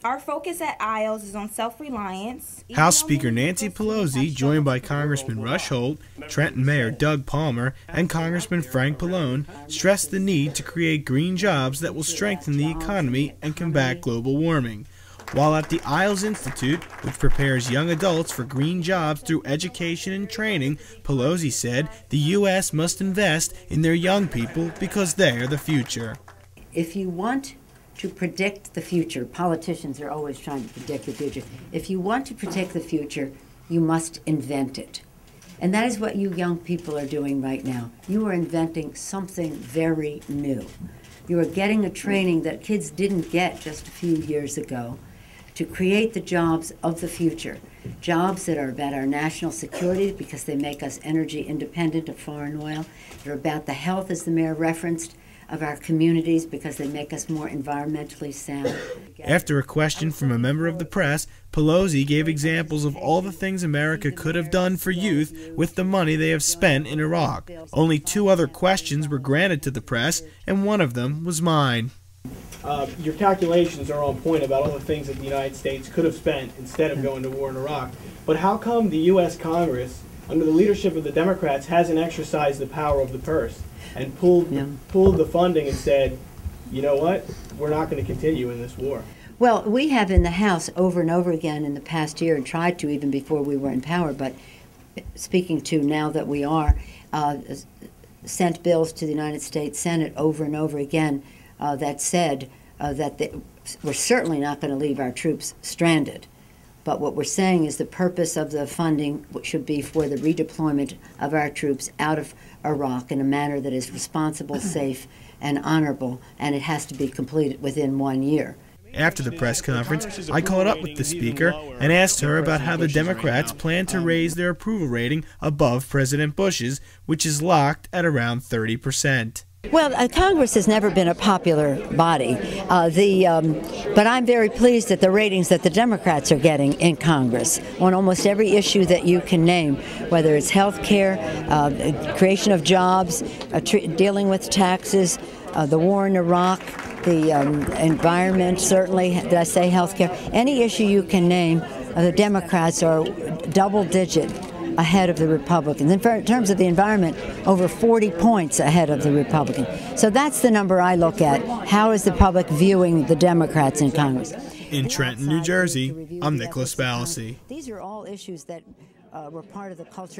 Our focus at Isles is on self-reliance. House Speaker Nancy Pelosi, joined by Congressman Rush Holt, Trenton Mayor Doug Palmer, and Congressman Frank Pallone, stressed the need to create green jobs that will strengthen the economy and combat global warming. While at the Isles Institute, which prepares young adults for green jobs through education and training, Pelosi said the U.S. must invest in their young people because they're the future. If you want to predict the future, politicians are always trying to predict the future. If you want to predict the future, you must invent it. And that is what you young people are doing right now. You are inventing something very new. You are getting a training that kids didn't get just a few years ago to create the jobs of the future. Jobs that are about our national security because they make us energy independent of foreign oil. They're about the health, as the mayor referenced, of our communities because they make us more environmentally sound. After a question from a member of the press, Pelosi gave examples of all the things America could have done for youth with the money they have spent in Iraq. Only 2 other questions were granted to the press, and one of them was mine. Your calculations are on point about all the things that the United States could have spent instead of going to war in Iraq. But how come the U.S. Congress, under the leadership of the Democrats, hasn't exercised the power of the purse and pulled the funding and said, you know what, we're not going to continue in this war? Well, we have in the House over and over again in the past year, and tried to even before we were in power, but speaking to now that we are, sent bills to the United States Senate over and over again that said that we're certainly not going to leave our troops stranded. But what we're saying is the purpose of the funding should be for the redeployment of our troops out of Iraq in a manner that is responsible, safe, and honorable, and it has to be completed within 1 year. After the press conference, I caught up with the speaker and asked her about how the Democrats plan to raise their approval rating above President Bush's, which is locked at around 30%. Well, Congress has never been a popular body, but I'm very pleased at the ratings that the Democrats are getting in Congress on almost every issue that you can name, whether it's health care, creation of jobs, dealing with taxes, the war in Iraq, the environment, certainly, did I say health care? Any issue you can name, the Democrats are double-digit ahead of the Republicans. In terms of the environment, over 40 points ahead of the Republicans. So that's the number I look at. How is the public viewing the Democrats in Congress? In Trenton, New Jersey, I'm Nicholas Ballasy. These are all issues that were part of the culture.